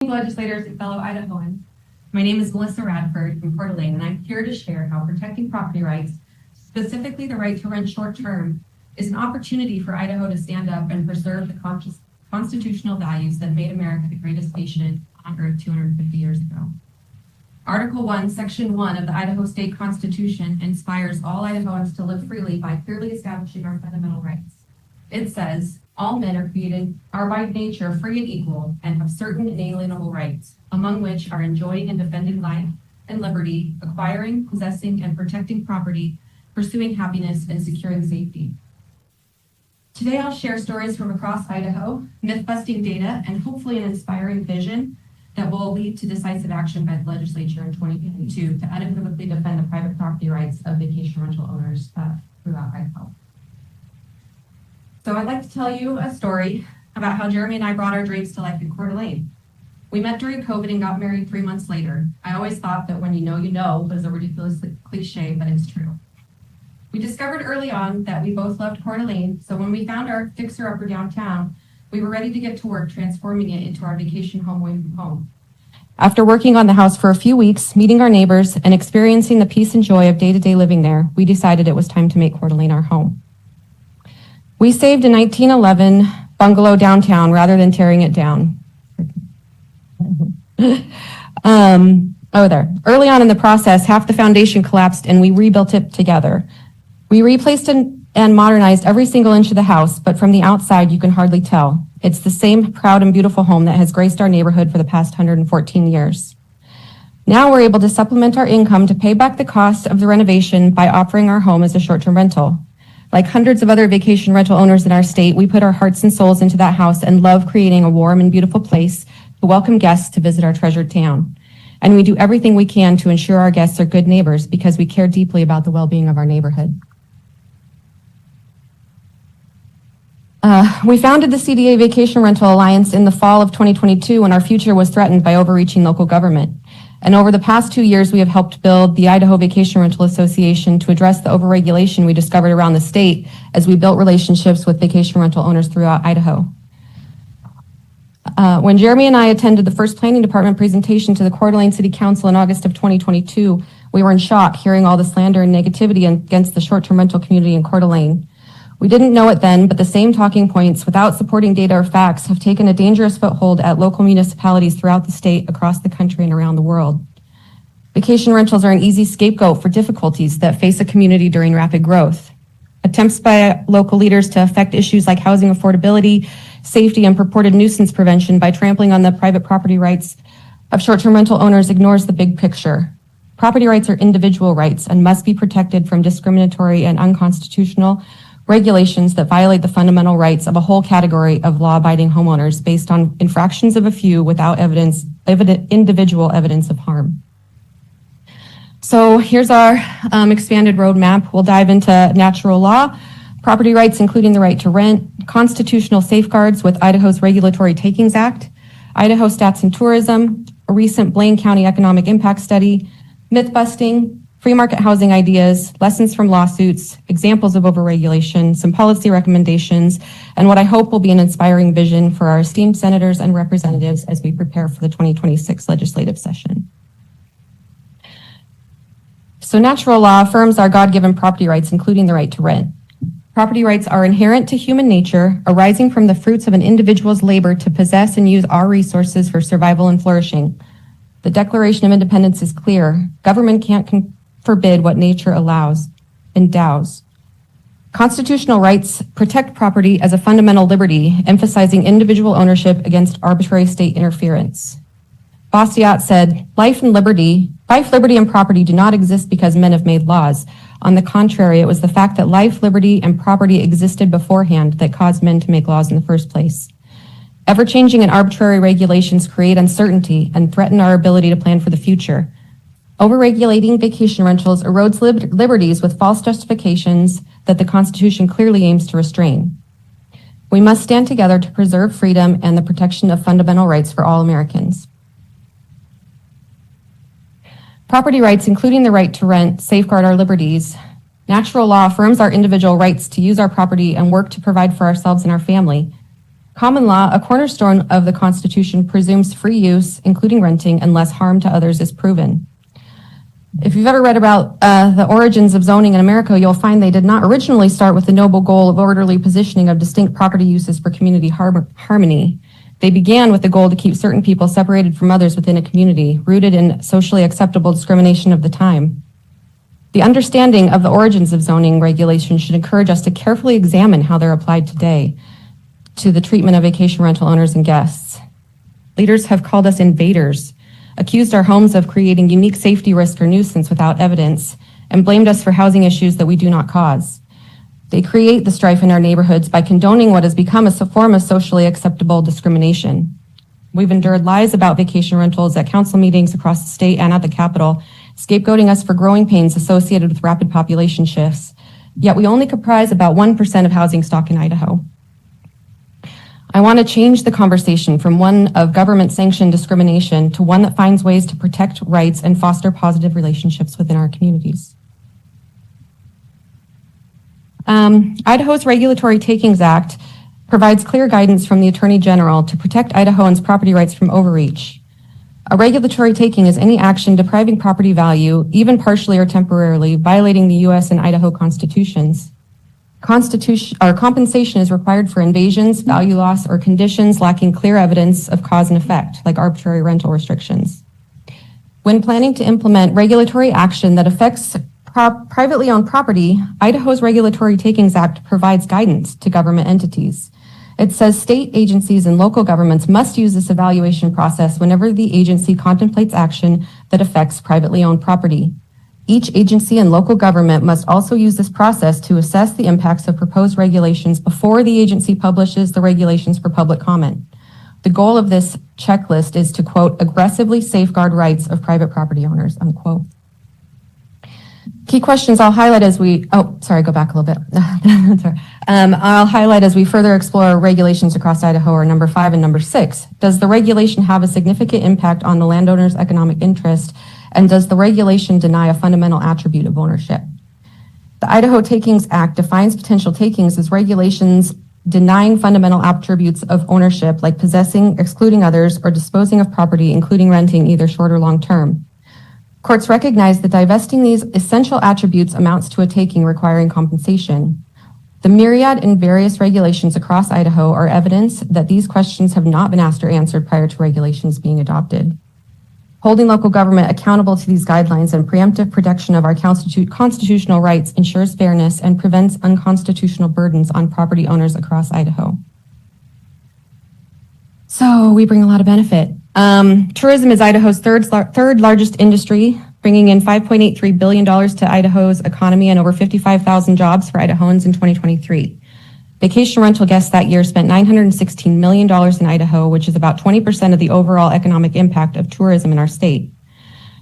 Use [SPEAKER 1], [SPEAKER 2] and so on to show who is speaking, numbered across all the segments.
[SPEAKER 1] Legislators and fellow Idahoans. My name is Melissa Radford from Coeur d'Alene, and I'm here to share how protecting property rights, specifically the right to rent short-term, is an opportunity for Idaho to stand up and preserve the constitutional values that made America the greatest nation on earth 250 years ago. Article 1, Section 1 of the Idaho State Constitution inspires all Idahoans to live freely by clearly establishing our fundamental rights. It says, all men are by nature free and equal and have certain inalienable rights, among which are enjoying and defending life and liberty, acquiring, possessing, and protecting property, pursuing happiness, and securing safety. Today, I'll share stories from across Idaho, myth-busting data, and hopefully an inspiring vision that will lead to decisive action by the legislature in 2022 to unequivocally defend the private property rights of vacation rental owners throughout Idaho. So I'd like to tell you a story about how Jeremy and I brought our dreams to life in Coeur d'Alene. We met during COVID and got married 3 months later. I always thought that when you know was a ridiculous cliche, but it's true. We discovered early on that we both loved Coeur d'Alene, so when we found our fixer-upper downtown, we were ready to get to work transforming it into our vacation home away from home. After working on the house for a few weeks, meeting our neighbors, and experiencing the peace and joy of day-to-day living there, we decided it was time to make Coeur d'Alene our home. We saved a 1911 bungalow downtown rather than tearing it down. Early on in the process, half the foundation collapsed and we rebuilt it together. We replaced and modernized every single inch of the house, but from the outside, you can hardly tell. It's the same proud and beautiful home that has graced our neighborhood for the past 114 years. Now we're able to supplement our income to pay back the cost of the renovation by offering our home as a short-term rental. Like hundreds of other vacation rental owners in our state, we put our hearts and souls into that house and love creating a warm and beautiful place to welcome guests to visit our treasured town. And we do everything we can to ensure our guests are good neighbors because we care deeply about the well-being of our neighborhood. We founded the CDA Vacation Rental Alliance in the fall of 2022 when our future was threatened by overreaching local government. And over the past 2 years, we have helped build the Idaho Vacation Rental Association to address the overregulation we discovered around the state as we built relationships with vacation rental owners throughout Idaho. When Jeremy and I attended the first planning department presentation to the Coeur d'Alene City Council in August of 2022, we were in shock hearing all the slander and negativity against the short-term rental community in Coeur d'Alene. We didn't know it then, but the same talking points without supporting data or facts have taken a dangerous foothold at local municipalities throughout the state, across the country, and around the world. Vacation rentals are an easy scapegoat for difficulties that face a community during rapid growth. Attempts by local leaders to affect issues like housing affordability, safety, and purported nuisance prevention by trampling on the private property rights of short-term rental owners ignores the big picture. Property rights are individual rights and must be protected from discriminatory and unconstitutional regulations that violate the fundamental rights of a whole category of law-abiding homeowners based on infractions of a few without individual evidence of harm. So here's our expanded roadmap. We'll dive into natural law, property rights, including the right to rent, constitutional safeguards with Idaho's Regulatory Takings Act, Idaho Stats and Tourism, a recent Blaine County Economic Impact Study, myth busting, free market housing ideas, lessons from lawsuits, examples of overregulation, some policy recommendations, and what I hope will be an inspiring vision for our esteemed senators and representatives as we prepare for the 2026 legislative session. So natural law affirms our God-given property rights, including the right to rent. Property rights are inherent to human nature, arising from the fruits of an individual's labor to possess and use our resources for survival and flourishing. The Declaration of Independence is clear. Government can't forbid what nature endows. Constitutional rights protect property as a fundamental liberty, emphasizing individual ownership against arbitrary state interference. Bastiat said, life, liberty, and property do not exist because men have made laws. On the contrary, it was the fact that life, liberty, and property existed beforehand that caused men to make laws in the first place. Ever-changing and arbitrary regulations create uncertainty and threaten our ability to plan for the future. Overregulating vacation rentals erodes liberties with false justifications that the Constitution clearly aims to restrain. We must stand together to preserve freedom and the protection of fundamental rights for all Americans. Property rights, including the right to rent, safeguard our liberties. Natural law affirms our individual rights to use our property and work to provide for ourselves and our family. Common law, a cornerstone of the Constitution, presumes free use, including renting, unless harm to others is proven. If you've ever read about the origins of zoning in America, you'll find they did not originally start with the noble goal of orderly positioning of distinct property uses for community harmony. They began with the goal to keep certain people separated from others within a community, rooted in socially acceptable discrimination of the time. The understanding of the origins of zoning regulations should encourage us to carefully examine how they're applied today to the treatment of vacation rental owners and guests. Leaders have called us invaders, accused our homes of creating unique safety risk or nuisance without evidence, and blamed us for housing issues that we do not cause. They create the strife in our neighborhoods by condoning what has become a form of socially acceptable discrimination. We've endured lies about vacation rentals at council meetings across the state and at the Capitol, scapegoating us for growing pains associated with rapid population shifts. Yet we only comprise about 1% of housing stock in Idaho. I want to change the conversation from one of government-sanctioned discrimination to one that finds ways to protect rights and foster positive relationships within our communities. Idaho's Regulatory Takings Act provides clear guidance from the Attorney General to protect Idahoans' property rights from overreach. A regulatory taking is any action depriving property value, even partially or temporarily, violating the U.S. and Idaho constitutions. Compensation is required for invasions, value loss, or conditions lacking clear evidence of cause and effect, like arbitrary rental restrictions. When planning to implement regulatory action that affects privately owned property, Idaho's Regulatory Takings Act provides guidance to government entities. It says state agencies and local governments must use this evaluation process whenever the agency contemplates action that affects privately owned property. Each agency and local government must also use this process to assess the impacts of proposed regulations before the agency publishes the regulations for public comment. The goal of this checklist is to, quote, aggressively safeguard rights of private property owners, unquote. Key questions I'll highlight as we, go back a little bit. Sorry. I'll highlight as we further explore regulations across Idaho are number 5 and number 6. Does the regulation have a significant impact on the landowner's economic interest? And does the regulation deny a fundamental attribute of ownership? The Idaho Takings Act defines potential takings as regulations denying fundamental attributes of ownership, like possessing, excluding others, or disposing of property, including renting, either short or long term. Courts recognize that divesting these essential attributes amounts to a taking requiring compensation. The myriad and various regulations across Idaho are evidence that these questions have not been asked or answered prior to regulations being adopted. Holding local government accountable to these guidelines and preemptive protection of our constitutional rights ensures fairness and prevents unconstitutional burdens on property owners across Idaho. So we bring a lot of benefit. Tourism is Idaho's third largest industry, bringing in $5.83 billion to Idaho's economy and over 55,000 jobs for Idahoans in 2023. Vacation rental guests that year spent $916 million in Idaho, which is about 20% of the overall economic impact of tourism in our state.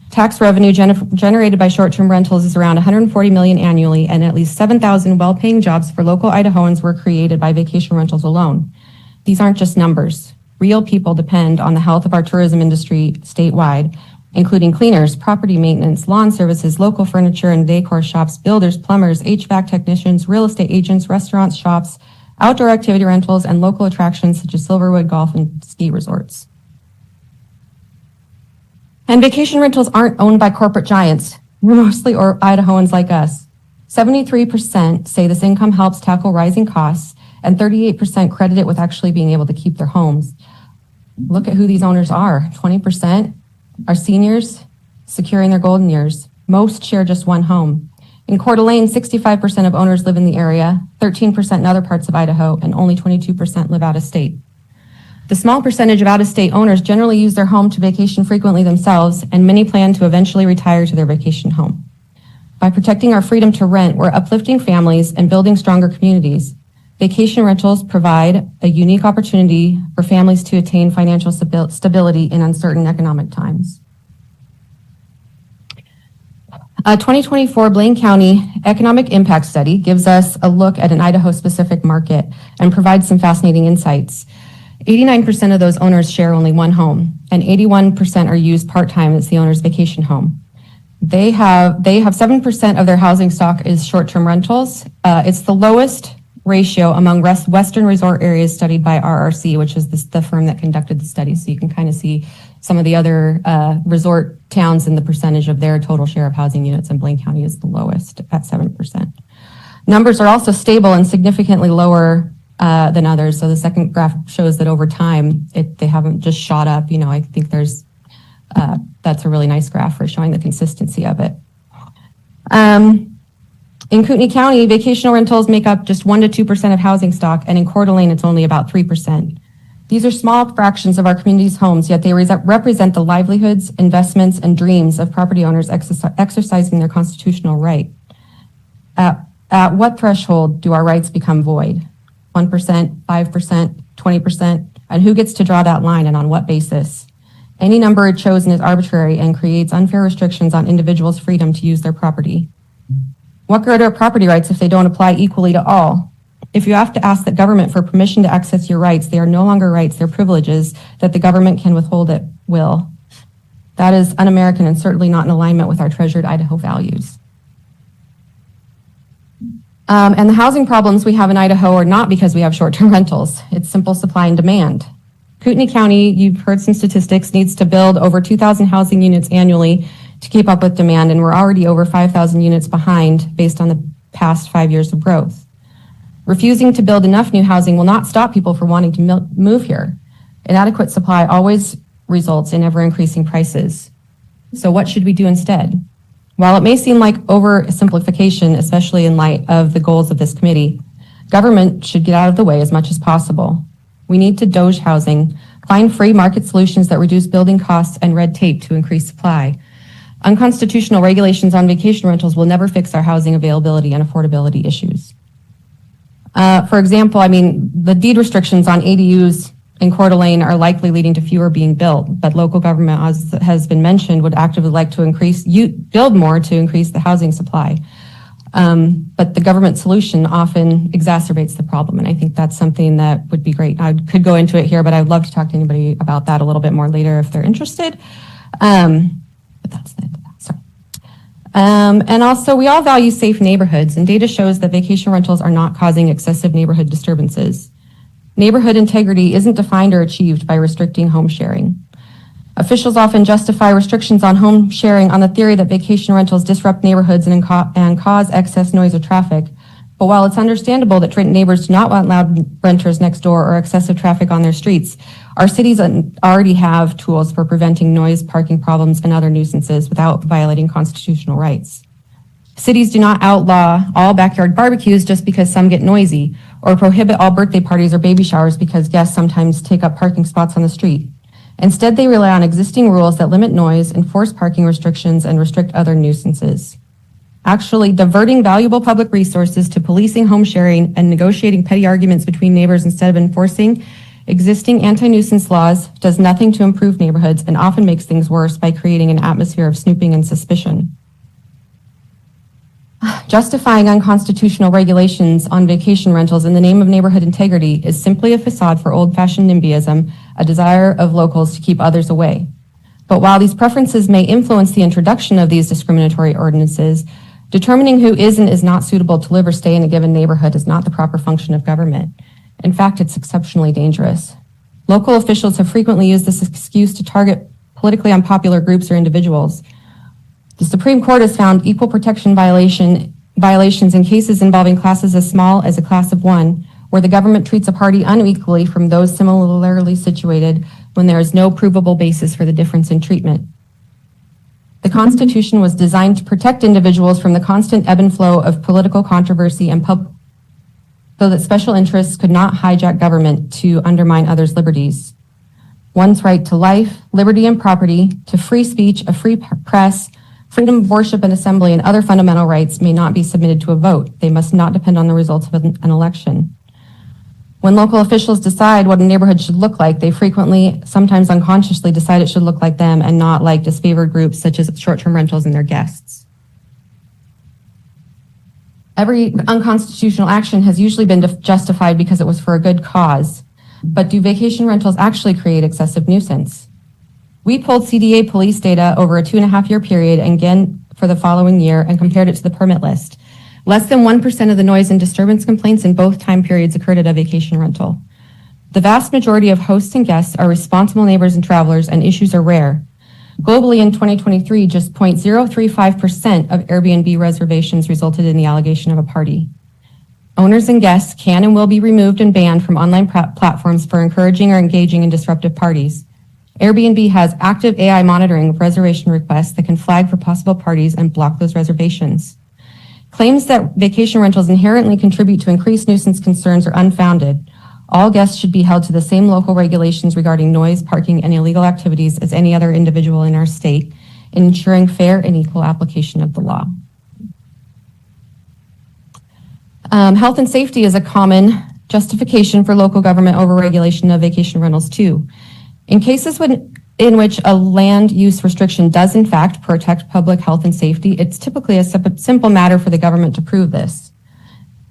[SPEAKER 1] Tax revenue generated by short-term rentals is around $140 million annually, and at least 7,000 well-paying jobs for local Idahoans were created by vacation rentals alone. These aren't just numbers. Real people depend on the health of our tourism industry statewide, including cleaners, property maintenance, lawn services, local furniture and decor shops, builders, plumbers, HVAC technicians, real estate agents, restaurants, shops, outdoor activity rentals, and local attractions such as Silverwood golf and ski resorts. And vacation rentals aren't owned by corporate giants, mostly Idahoans like us. 73% say this income helps tackle rising costs, and 38% credit it with actually being able to keep their homes. Look at who these owners are. 20% are seniors securing their golden years. Most share just one home. In Coeur d'Alene, 65% of owners live in the area, 13% in other parts of Idaho, and only 22% live out of state. The small percentage of out-of-state owners generally use their home to vacation frequently themselves, and many plan to eventually retire to their vacation home. By protecting our freedom to rent, we're uplifting families and building stronger communities. Vacation rentals provide a unique opportunity for families to attain financial stability in uncertain economic times. A 2024 Blaine County Economic Impact Study gives us a look at an Idaho-specific market and provides some fascinating insights. 89% of those owners share only one home, and 81% are used part-time as the owner's vacation home. They have 7% of their housing stock is short-term rentals. It's the lowest ratio among Western resort areas studied by RRC, which is the firm that conducted the study. So you can kind of see some of the other resort towns and the percentage of their total share of housing units, and Blaine County is the lowest at 7%. Numbers are also stable and significantly lower than others. So the second graph shows that over time, they haven't just shot up. You know, I think that's a really nice graph for showing the consistency of it. In Kootenai County, vacational rentals make up just 1 to 2% of housing stock, and in Coeur d'Alene, it's only about 3%. These are small fractions of our community's homes, yet they represent the livelihoods, investments, and dreams of property owners exercising their constitutional right. At what threshold do our rights become void? 1%, 5%, 20%, and who gets to draw that line and on what basis? Any number chosen is arbitrary and creates unfair restrictions on individuals' freedom to use their property. What good are property rights if they don't apply equally to all? If you have to ask the government for permission to access your rights, they are no longer rights, they're privileges that the government can withhold at will. That is un-American and certainly not in alignment with our treasured Idaho values. And the housing problems we have in Idaho are not because we have short-term rentals. It's simple supply and demand. Kootenai County, you've heard some statistics, needs to build over 2,000 housing units annually to keep up with demand, and we're already over 5,000 units behind based on the past 5 years of growth. Refusing to build enough new housing will not stop people from wanting to move here. Inadequate supply always results in ever-increasing prices. So what should we do instead? While it may seem like oversimplification, especially in light of the goals of this committee, government should get out of the way as much as possible. We need to doge housing, find free market solutions that reduce building costs and red tape to increase supply. Unconstitutional regulations on vacation rentals will never fix our housing availability and affordability issues. For example, I mean, the deed restrictions on ADUs in Coeur d'Alene are likely leading to fewer being built, but local government, as has been mentioned, would actively like to build more to increase the housing supply. But the government solution often exacerbates the problem, and I think that's something that would be great. I could go into it here, but I'd love to talk to anybody about that a little bit more later if they're interested. But that's it. Sorry. And also, we all value safe neighborhoods, and data shows that vacation rentals are not causing excessive neighborhood disturbances. Neighborhood integrity isn't defined or achieved by restricting home sharing. Officials often justify restrictions on home sharing on the theory that vacation rentals disrupt neighborhoods and cause excess noise or traffic. But while it's understandable that neighbors do not want loud renters next door or excessive traffic on their streets, our cities already have tools for preventing noise, parking problems, and other nuisances without violating constitutional rights. Cities do not outlaw all backyard barbecues just because some get noisy, or prohibit all birthday parties or baby showers because guests sometimes take up parking spots on the street. Instead, they rely on existing rules that limit noise, enforce parking restrictions, and restrict other nuisances. Actually, diverting valuable public resources to policing home sharing and negotiating petty arguments between neighbors instead of enforcing existing anti-nuisance laws does nothing to improve neighborhoods and often makes things worse by creating an atmosphere of snooping and suspicion. Justifying unconstitutional regulations on vacation rentals in the name of neighborhood integrity is simply a facade for old-fashioned NIMBYism, a desire of locals to keep others away. But while these preferences may influence the introduction of these discriminatory ordinances, determining who is and is not suitable to live or stay in a given neighborhood is not the proper function of government. In fact, it's exceptionally dangerous. Local officials have frequently used this excuse to target politically unpopular groups or individuals. The Supreme Court has found equal protection violations in cases involving classes as small as a class of one, where the government treats a party unequally from those similarly situated when there is no provable basis for the difference in treatment. The Constitution was designed to protect individuals from the constant ebb and flow of political controversy and so that special interests could not hijack government to undermine others' liberties. One's right to life, liberty, and property, to free speech, a free press, freedom of worship and assembly, and other fundamental rights may not be submitted to a vote. They must not depend on the results of an election. When local officials decide what a neighborhood should look like, they frequently, sometimes unconsciously, decide it should look like them and not like disfavored groups such as short-term rentals and their guests. Every unconstitutional action has usually been justified because it was for a good cause. But do vacation rentals actually create excessive nuisance? We pulled CDA police data over a 2.5-year period and again for the following year and compared it to the permit list. Less than 1% of the noise and disturbance complaints in both time periods occurred at a vacation rental. The vast majority of hosts and guests are responsible neighbors and travelers, and issues are rare. Globally, in 2023, just 0.035% of Airbnb reservations resulted in the allegation of a party. Owners and guests can and will be removed and banned from online platforms for encouraging or engaging in disruptive parties. Airbnb has active AI monitoring of reservation requests that can flag for possible parties and block those reservations. Claims that vacation rentals inherently contribute to increased nuisance concerns are unfounded. All guests should be held to the same local regulations regarding noise, parking, and illegal activities as any other individual in our state, in ensuring fair and equal application of the law. Health and safety is a common justification for local government overregulation of vacation rentals too. In cases in which a land use restriction does in fact protect public health and safety, it's typically a simple matter for the government to prove this.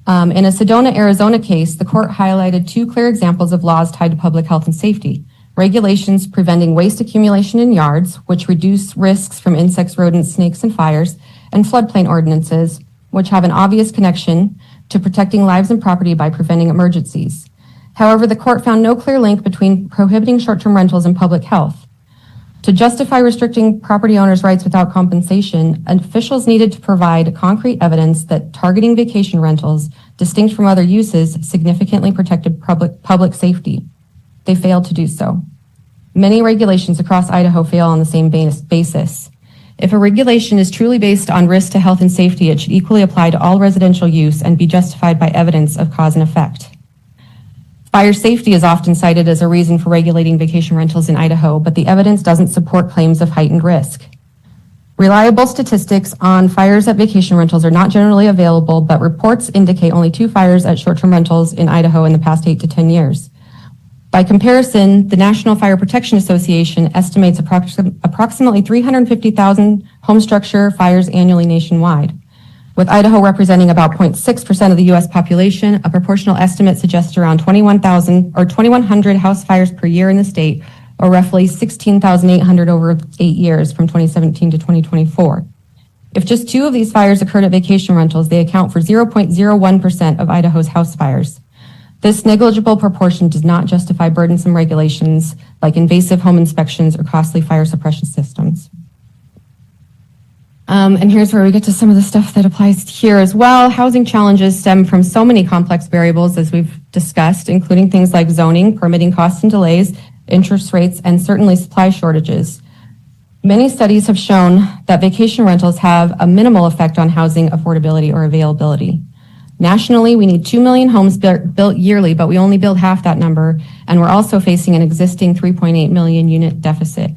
[SPEAKER 1] In a Sedona, Arizona case, the court highlighted two clear examples of laws tied to public health and safety: regulations preventing waste accumulation in yards, which reduce risks from insects, rodents, snakes, and fires, and floodplain ordinances, which have an obvious connection to protecting lives and property by preventing emergencies. However, the court found no clear link between prohibiting short-term rentals and public health. To justify restricting property owners' rights without compensation, officials needed to provide concrete evidence that targeting vacation rentals, distinct from other uses, significantly protected public safety. They failed to do so. Many regulations across Idaho fail on the same basis. If a regulation is truly based on risk to health and safety, it should equally apply to all residential use and be justified by evidence of cause and effect. Fire safety is often cited as a reason for regulating vacation rentals in Idaho, but the evidence doesn't support claims of heightened risk. Reliable statistics on fires at vacation rentals are not generally available, but reports indicate only 2 fires at short-term rentals in Idaho in the past 8 to 10 years. By comparison, the National Fire Protection Association estimates approximately 350,000 home structure fires annually nationwide. With Idaho representing about 0.6% of the U.S. population, a proportional estimate suggests around 2,100 house fires per year in the state, or roughly 16,800 over 8 years from 2017 to 2024. If just 2 of these fires occurred at vacation rentals, they account for 0.01% of Idaho's house fires. This negligible proportion does not justify burdensome regulations like invasive home inspections or costly fire suppression systems. And here's where we get to some of the stuff that applies here as well. Housing challenges stem from so many complex variables, as we've discussed, including things like zoning, permitting costs and delays, interest rates, and certainly supply shortages. Many studies have shown that vacation rentals have a minimal effect on housing affordability or availability. Nationally, we need 2 million homes built yearly, but we only build half that number, and we're also facing an existing 3.8 million unit deficit.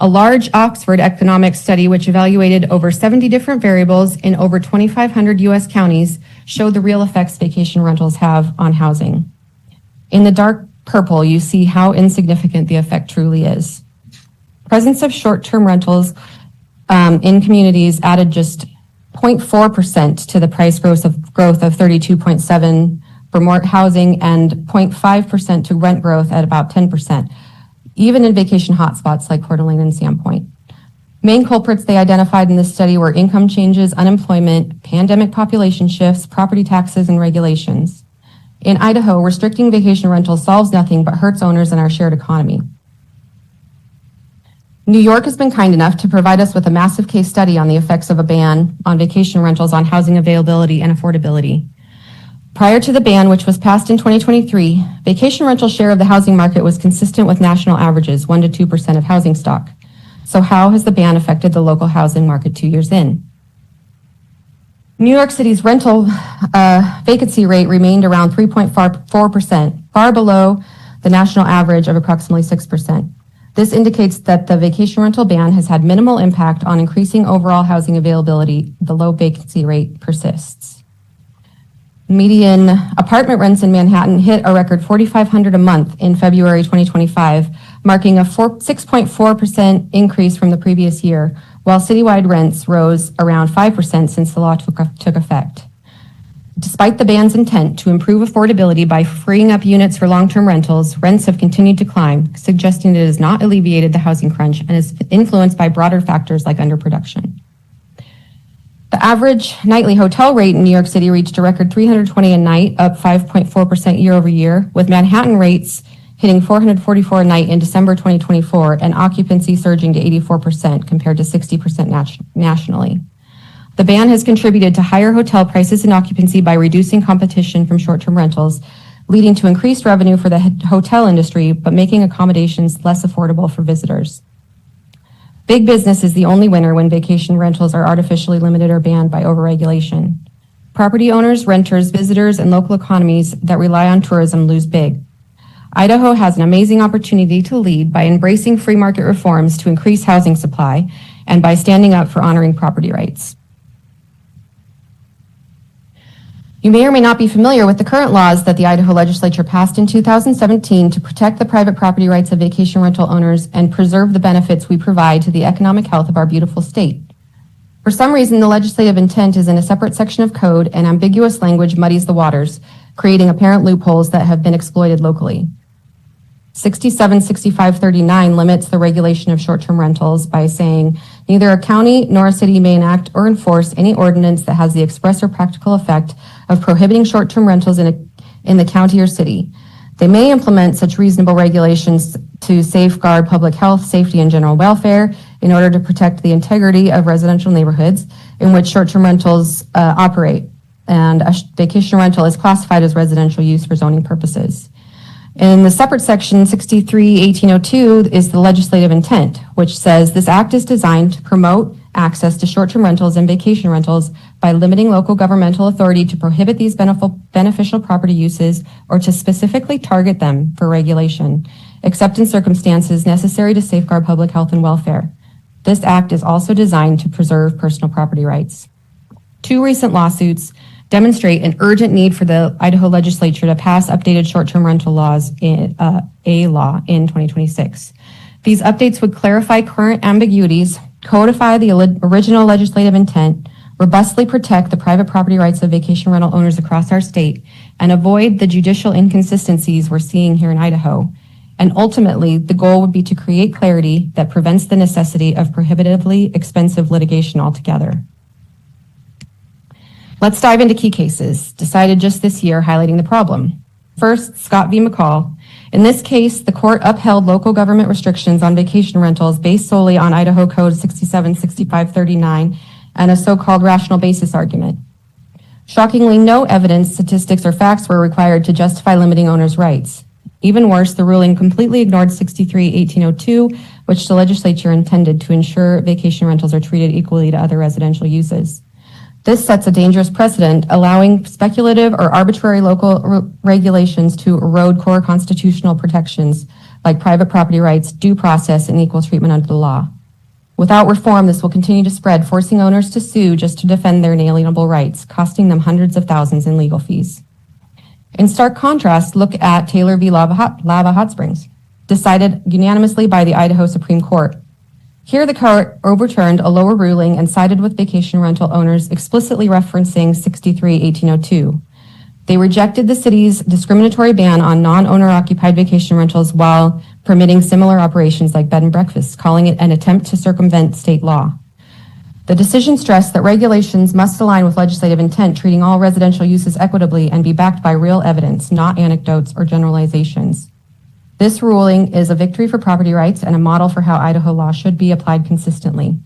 [SPEAKER 1] A large Oxford economic study, which evaluated over 70 different variables in over 2,500 U.S. counties, showed the real effects vacation rentals have on housing. In the dark purple, you see how insignificant the effect truly is. Presence of short-term rentals in communities added just 0.4% to the price growth of 32.7% for more housing and 0.5% to rent growth at about 10%. Even in vacation hotspots like Coeur d'Alene and Sandpoint. Main culprits they identified in this study were income changes, unemployment, pandemic population shifts, property taxes, and regulations. In Idaho, restricting vacation rentals solves nothing but hurts owners in our shared economy. New York has been kind enough to provide us with a massive case study on the effects of a ban on vacation rentals on housing availability and affordability. Prior to the ban, which was passed in 2023, vacation rental share of the housing market was consistent with national averages, 1 to 2% of housing stock. So how has the ban affected the local housing market 2 years in? New York City's rental vacancy rate remained around 3.4%, far below the national average of approximately 6%. This indicates that the vacation rental ban has had minimal impact on increasing overall housing availability. The low vacancy rate persists. Median apartment rents in Manhattan hit a record $4,500 a month in February 2025, marking a 6.4% increase from the previous year, while citywide rents rose around 5% since the law took effect. Despite the ban's intent to improve affordability by freeing up units for long-term rentals, rents have continued to climb, suggesting that it has not alleviated the housing crunch and is influenced by broader factors like underproduction.
[SPEAKER 2] The average nightly hotel rate in New York City reached a record $320 a night, up 5.4% year over year, with Manhattan rates hitting $444 a night in December 2024 and occupancy surging to 84% compared to 60% nationally. The ban has contributed to higher hotel prices and occupancy by reducing competition from short-term rentals, leading to increased revenue for the hotel industry, but making accommodations less affordable for visitors. Big business is the only winner when vacation rentals are artificially limited or banned by overregulation. Property owners, renters, visitors, and local economies that rely on tourism lose big. Idaho has an amazing opportunity to lead by embracing free market reforms to increase housing supply and by standing up for honoring property rights. You may or may not be familiar with the current laws that the Idaho legislature passed in 2017 to protect the private property rights of vacation rental owners and preserve the benefits we provide to the economic health of our beautiful state. For some reason, the legislative intent is in a separate section of code, and ambiguous language muddies the waters, creating apparent loopholes that have been exploited locally. 676539 limits the regulation of short-term rentals by saying neither a county nor a city may enact or enforce any ordinance that has the express or practical effect of prohibiting short-term rentals in the county or city. They may implement such reasonable regulations to safeguard public health, safety, and general welfare in order to protect the integrity of residential neighborhoods in which short-term rentals operate. And a vacation rental is classified as residential use for zoning purposes. In the separate section 63-1802 is the legislative intent, which says this act is designed to promote access to short-term rentals and vacation rentals by limiting local governmental authority to prohibit these beneficial property uses or to specifically target them for regulation, except in circumstances necessary to safeguard public health and welfare. This act is also designed to preserve personal property rights. Two recent lawsuits demonstrate an urgent need for the Idaho legislature to pass updated short-term rental laws in a law in 2026. These updates would clarify current ambiguities, codify the original legislative intent, robustly protect the private property rights of vacation rental owners across our state, and avoid the judicial inconsistencies we're seeing here in Idaho. And ultimately, the goal would be to create clarity that prevents the necessity of prohibitively expensive litigation altogether. Let's dive into key cases decided just this year highlighting the problem. First, Scott v. McCall. In this case, the court upheld local government restrictions on vacation rentals based solely on Idaho Code 676539 and a so-called rational basis argument. Shockingly, no evidence, statistics, or facts were required to justify limiting owners' rights. Even worse, the ruling completely ignored 63-1802, which the legislature intended to ensure vacation rentals are treated equally to other residential uses. This sets a dangerous precedent, allowing speculative or arbitrary local regulations to erode core constitutional protections like private property rights, due process, and equal treatment under the law. Without reform, this will continue to spread, forcing owners to sue just to defend their inalienable rights, costing them hundreds of thousands in legal fees. In stark contrast, look at Taylor v. Lava Hot Springs, decided unanimously by the Idaho Supreme Court. Here, the court overturned a lower ruling and sided with vacation rental owners, explicitly referencing 63-1802. They rejected the city's discriminatory ban on non-owner occupied vacation rentals while permitting similar operations like bed and breakfasts, calling it an attempt to circumvent state law. The decision stressed that regulations must align with legislative intent, treating all residential uses equitably and be backed by real evidence, not anecdotes or generalizations. This ruling is a victory for property rights and a model for how Idaho law should be applied consistently.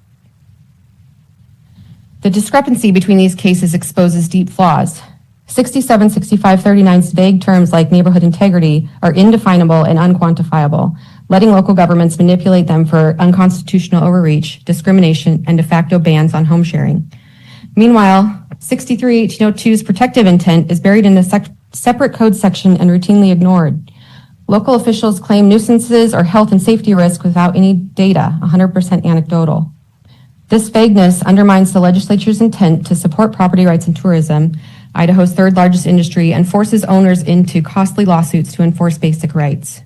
[SPEAKER 2] The discrepancy between these cases exposes deep flaws. 67-6539's vague terms like neighborhood integrity are indefinable and unquantifiable, letting local governments manipulate them for unconstitutional overreach, discrimination, and de facto bans on home sharing. Meanwhile, 63-1802's protective intent is buried in a separate code section and routinely ignored. Local officials claim nuisances or health and safety risk without any data, 100% anecdotal. This vagueness undermines the legislature's intent to support property rights and tourism, Idaho's third largest industry, and forces owners into costly lawsuits to enforce basic rights.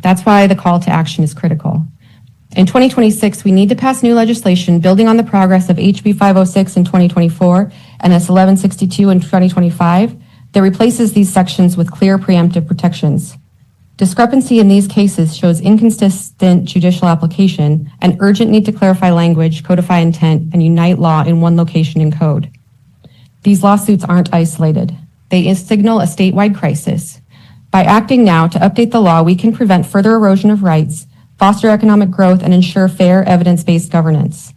[SPEAKER 2] That's why the call to action is critical. In 2026, we need to pass new legislation building on the progress of HB 506 in 2024 and S 1162 in 2025 that replaces these sections with clear preemptive protections. Discrepancy in these cases shows inconsistent judicial application and urgent need to clarify language, codify intent, and unite law in one location in code. These lawsuits aren't isolated. They signal a statewide crisis. By acting now to update the law, we can prevent further erosion of rights, foster economic growth, and ensure fair, evidence-based governance.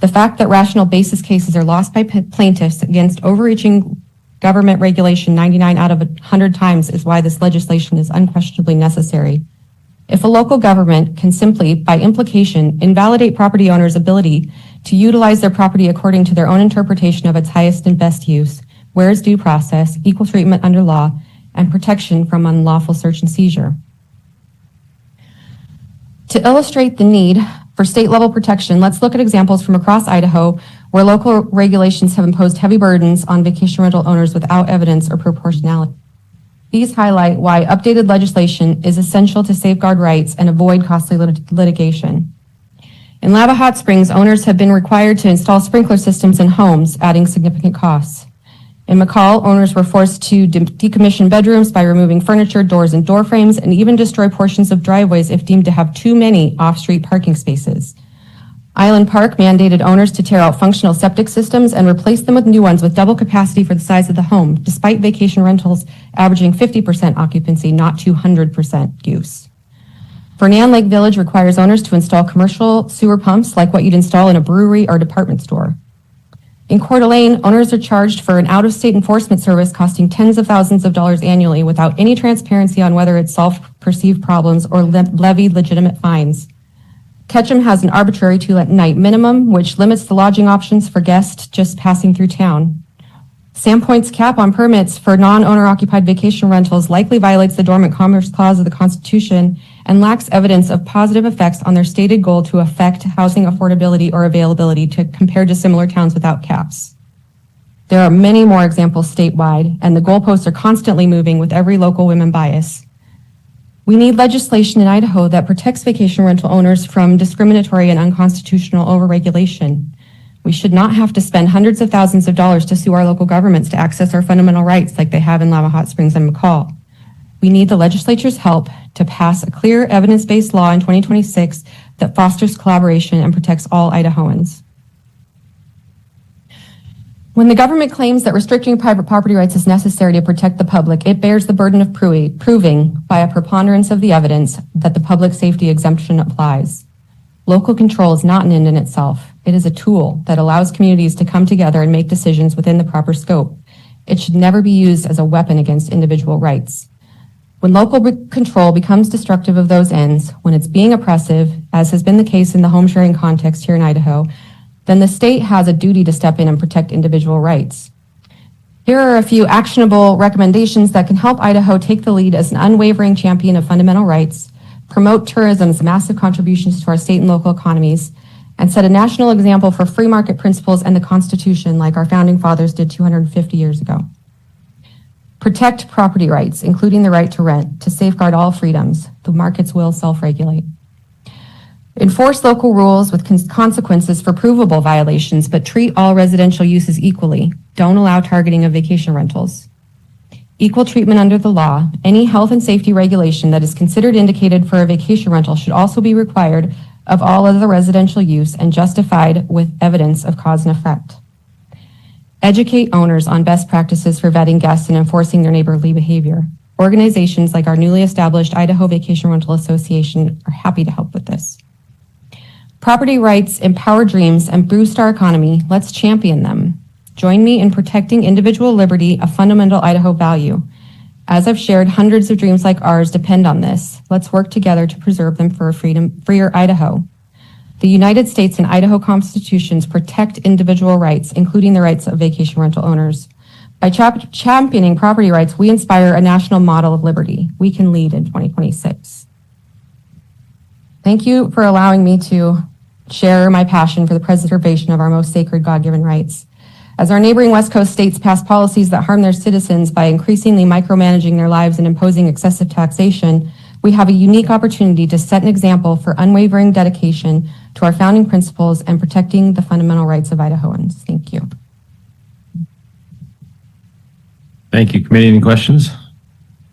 [SPEAKER 2] The fact that rational basis cases are lost by plaintiffs against overreaching government regulation 99 out of 100 times is why this legislation is unquestionably necessary. If a local government can simply, by implication, invalidate property owners' ability to utilize their property according to their own interpretation of its highest and best use, where is due process, equal treatment under law, and protection from unlawful search and seizure? To illustrate the need for state-level protection, let's look at examples from across Idaho where local regulations have imposed heavy burdens on vacation rental owners without evidence or proportionality. These highlight why updated legislation is essential to safeguard rights and avoid costly litigation. In Lava Hot Springs, owners have been required to install sprinkler systems in homes, adding significant costs. In McCall, owners were forced to decommission bedrooms by removing furniture, doors, and door frames, and even destroy portions of driveways if deemed to have too many off-street parking spaces. Island Park mandated owners to tear out functional septic systems and replace them with new ones with double capacity for the size of the home, despite vacation rentals averaging 50% occupancy, not 200% use. Fernand Lake Village requires owners to install commercial sewer pumps like what you'd install in a brewery or department store. In Coeur d'Alene, owners are charged for an out-of-state enforcement service costing tens of thousands of dollars annually without any transparency on whether it solved perceived problems or levied legitimate fines. Ketchum has an arbitrary two-night minimum, which limits the lodging options for guests just passing through town. Sandpoint's cap on permits for non-owner-occupied vacation rentals likely violates the Dormant Commerce Clause of the Constitution and lacks evidence of positive effects on their stated goal to affect housing affordability or availability compared to similar towns without caps. There are many more examples statewide, and the goalposts are constantly moving with every local women bias. We need legislation in Idaho that protects vacation rental owners from discriminatory and unconstitutional overregulation. We should not have to spend hundreds of thousands of dollars to sue our local governments to access our fundamental rights like they have in Lava Hot Springs and McCall. We need the legislature's help to pass a clear evidence-based law in 2026 that fosters collaboration and protects all Idahoans. When the government claims that restricting private property rights is necessary to protect the public, it bears the burden of proving by a preponderance of the evidence that the public safety exemption applies. Local control is not an end in itself. It is a tool that allows communities to come together and make decisions within the proper scope. It should never be used as a weapon against individual rights. When local control becomes destructive of those ends, when it's being oppressive, as has been the case in the home sharing context here in Idaho, then the state has a duty to step in and protect individual rights. Here are a few actionable recommendations that can help Idaho take the lead as an unwavering champion of fundamental rights, promote tourism's massive contributions to our state and local economies, and set a national example for free market principles and the Constitution like our founding fathers did 250 years ago. Protect property rights, including the right to rent, to safeguard all freedoms. The markets will self-regulate. Enforce local rules with consequences for provable violations, but treat all residential uses equally. Don't allow targeting of vacation rentals. Equal treatment under the law. Any health and safety regulation that is considered indicated for a vacation rental should also be required of all other residential use and justified with evidence of cause and effect. Educate owners on best practices for vetting guests and enforcing their neighborly behavior. Organizations like our newly established Idaho Vacation Rental Association are happy to help with this. Property rights empower dreams and boost our economy. Let's champion them. Join me in protecting individual liberty, a fundamental Idaho value. As I've shared, hundreds of dreams like ours depend on this. Let's work together to preserve them for a freer Idaho. The United States and Idaho constitutions protect individual rights, including the rights of vacation rental owners. By championing property rights, we inspire a national model of liberty. We can lead in 2026. Thank you for allowing me to share my passion for the preservation of our most sacred God-given rights. As our neighboring West Coast states pass policies that harm their citizens by increasingly micromanaging their lives and imposing excessive taxation, we have a unique opportunity to set an example for unwavering dedication to our founding principles and protecting the fundamental rights of Idahoans. Thank you.
[SPEAKER 3] Thank you. Committee, any questions?